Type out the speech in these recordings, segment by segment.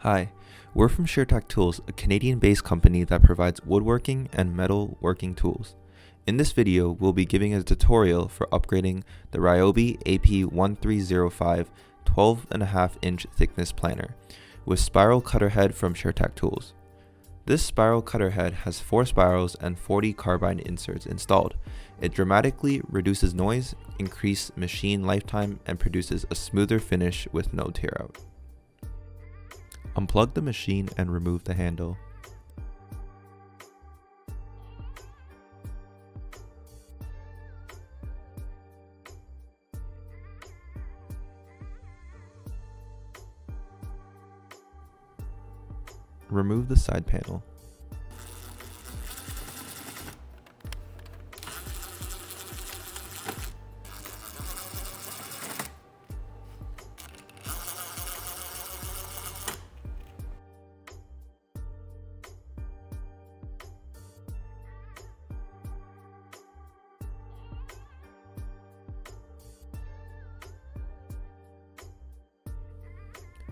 Hi, we're from Sheartak Tools, a Canadian-based company that provides woodworking and metal working tools. In this video, we'll be giving a tutorial for upgrading the Ryobi AP1305 12.5-inch thickness planer with spiral cutter head from Sheartak Tools. This spiral cutter head has 4 spirals and 40 carbide inserts installed. It dramatically reduces noise, increases machine lifetime, and produces a smoother finish with no tear out. Unplug the machine and remove the handle. Remove the side panel.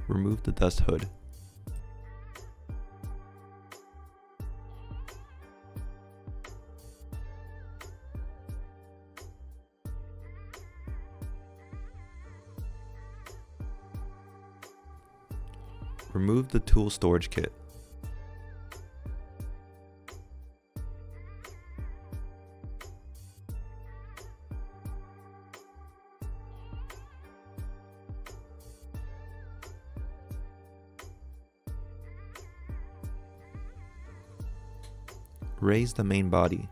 Remove the dust hood. Remove the tool storage kit. Raise the main body.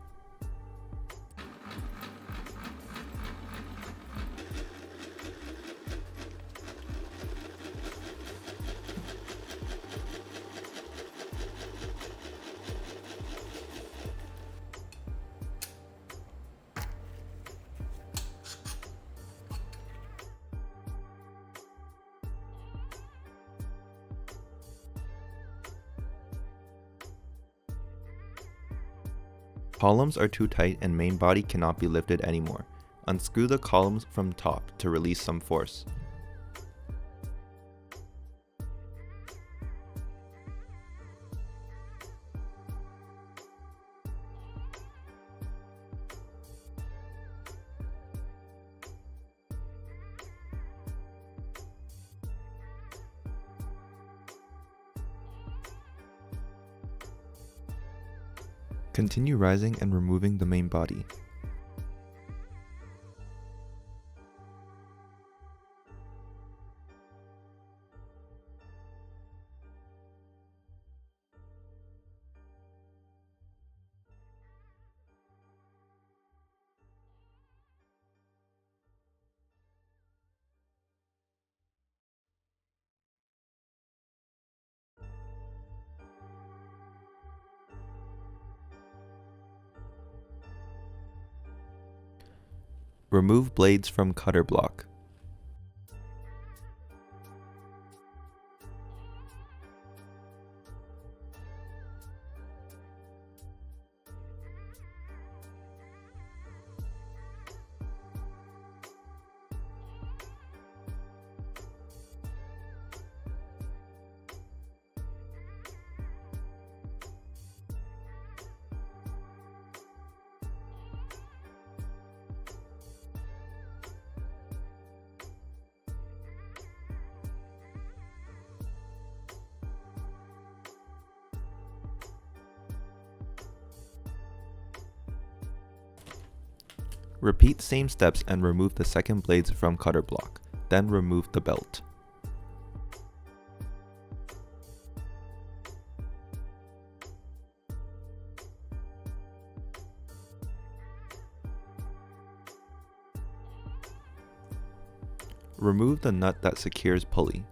Columns are too tight and main body cannot be lifted anymore. Unscrew the columns from top to release some force. Continue rising and removing the main body. Remove blades from cutter block. Repeat same steps and remove the second blades from cutter block, then remove the belt. Remove the nut that secures pulley.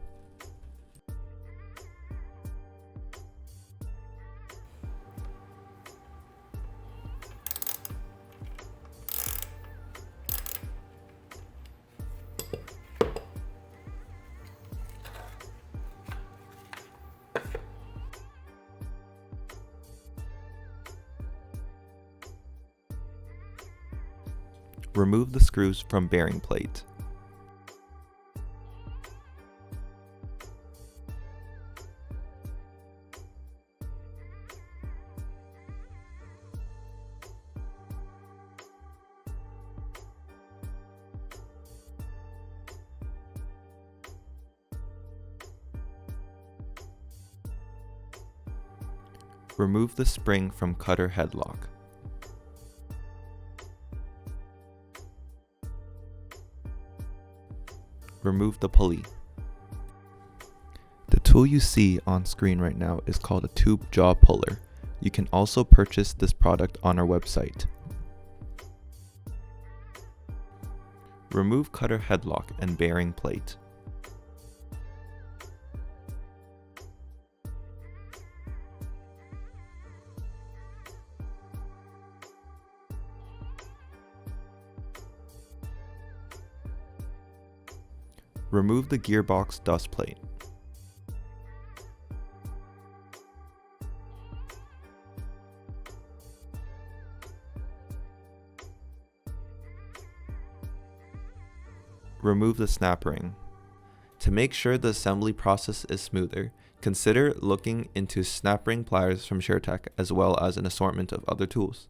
Remove the screws from bearing plate. Remove the spring from cutter head lock. Remove the pulley. The tool you see on screen right now is called a tube jaw puller. You can also purchase this product on our website. Remove cutter headlock and bearing plate. Remove the gearbox dust plate. Remove the snap ring. To make sure the assembly process is smoother, consider looking into snap ring pliers from Sheartak as well as an assortment of other tools.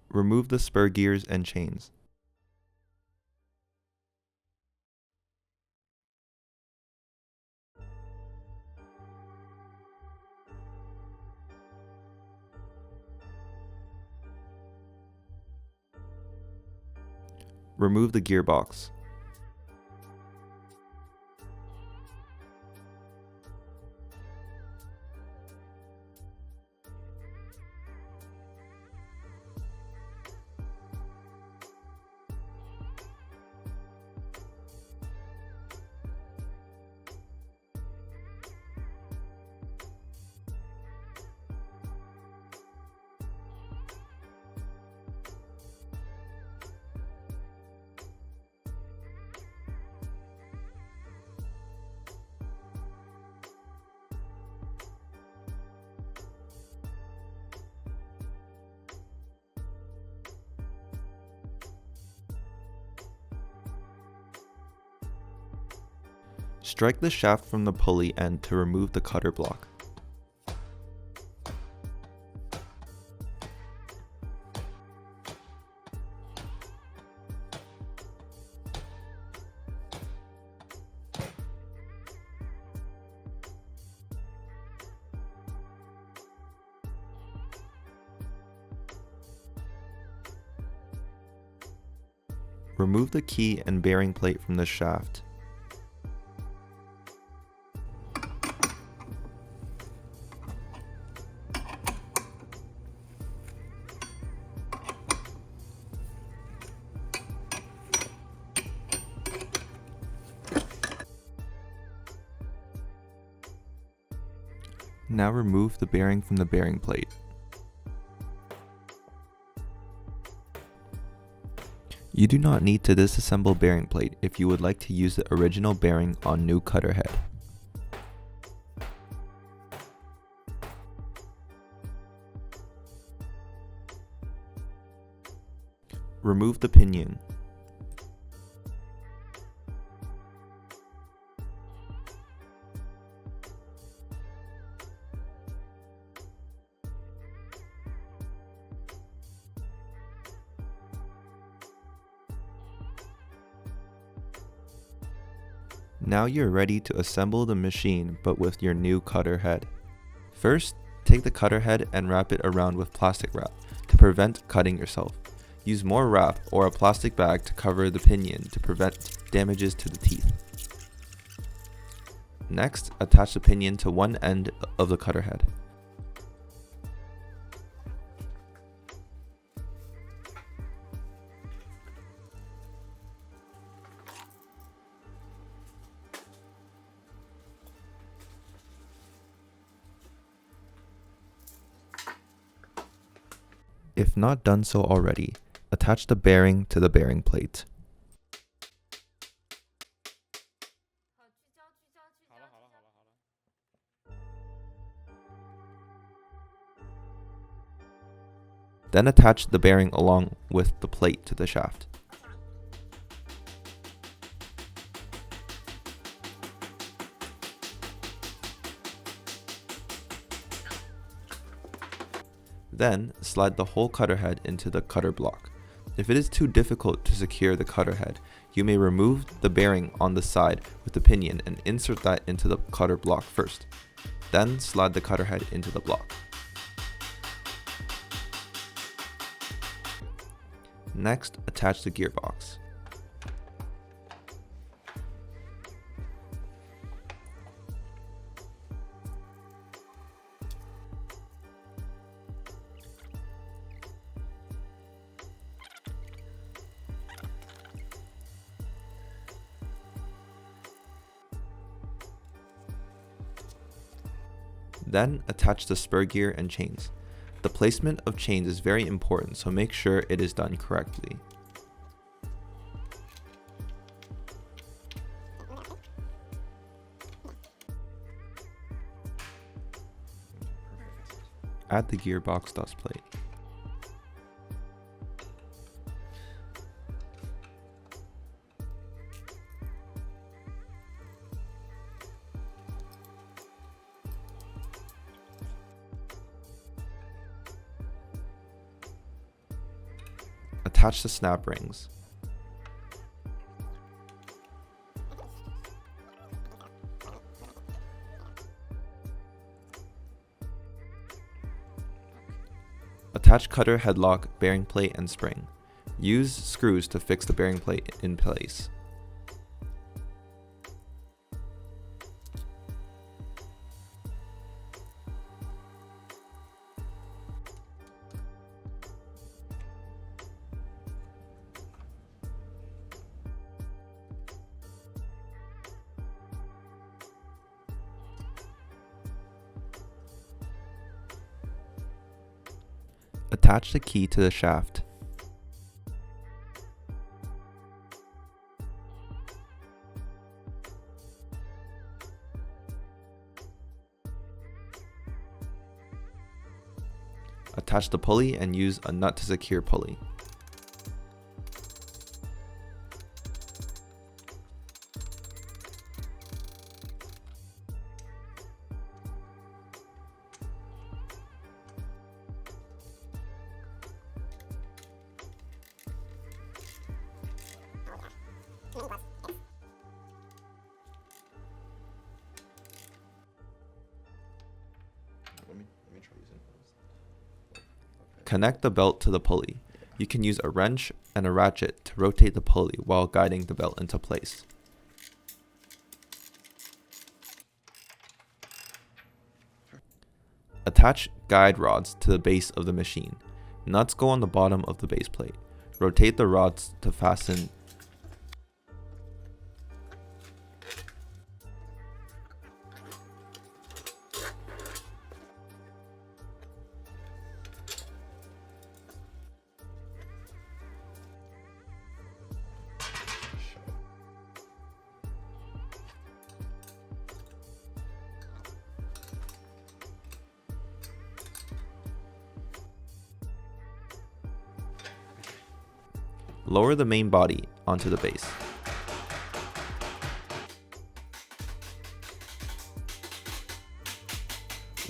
Remove the spur gears and chains. Remove the gearbox. Strike the shaft from the pulley end to remove the cutter block. Remove the key and bearing plate from the shaft. Now remove the bearing from the bearing plate. You do not need to disassemble bearing plate if you would like to use the original bearing on new cutter head. Remove the pinion. Now you're ready to assemble the machine, but with your new cutter head. First, take the cutter head and wrap it around with plastic wrap to prevent cutting yourself. Use more wrap or a plastic bag to cover the pinion to prevent damages to the teeth. Next, attach the pinion to one end of the cutter head. If not done so already, attach the bearing to the bearing plate. Then attach the bearing along with the plate to the shaft. Then, slide the whole cutter head into the cutter block. If it is too difficult to secure the cutter head, you may remove the bearing on the side with the pinion and insert that into the cutter block first. Then slide the cutter head into the block. Next, attach the gearbox. Then attach the spur gear and chains. The placement of chains is very important, so make sure it is done correctly. Add the gearbox dust plate. Attach the snap rings. Attach cutter headlock, bearing plate, and spring. Use screws to fix the bearing plate in place. Attach the key to the shaft. Attach the pulley and use a nut to secure pulley. Connect the belt to the pulley. You can use a wrench and a ratchet to rotate the pulley while guiding the belt into place. Attach guide rods to the base of the machine. Nuts go on the bottom of the base plate. Rotate the rods to fasten. Lower the main body onto the base.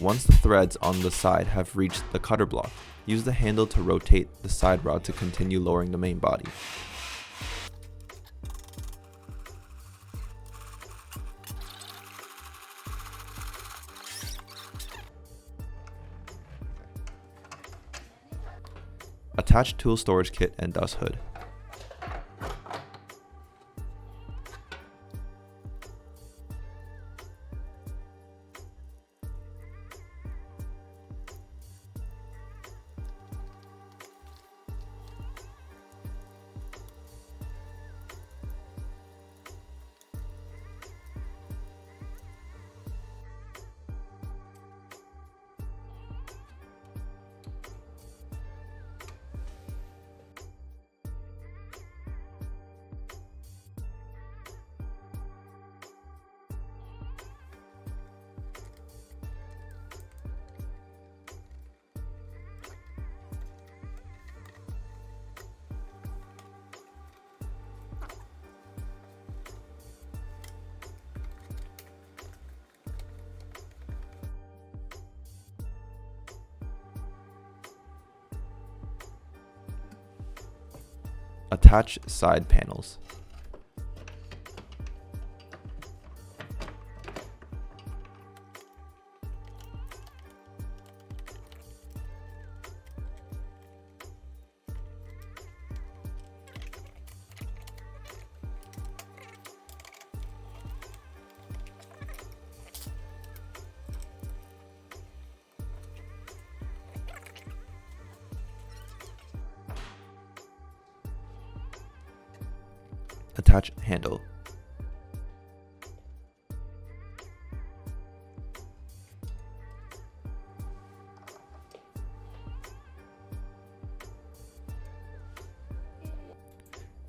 Once the threads on the side have reached the cutter block, use the handle to rotate the side rod to continue lowering the main body. Attach tool storage kit and dust hood. Attach side panels. Attach handle.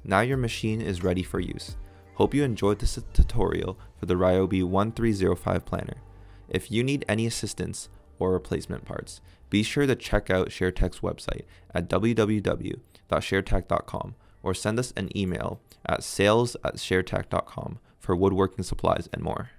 Now your machine is ready for use. Hope you enjoyed this tutorial for the Ryobi 1305 planner. If you need any assistance or replacement parts, be sure to check out Sheartak's website at www.sheartak.com or send us an email at sales@sheartak.com for woodworking supplies and more.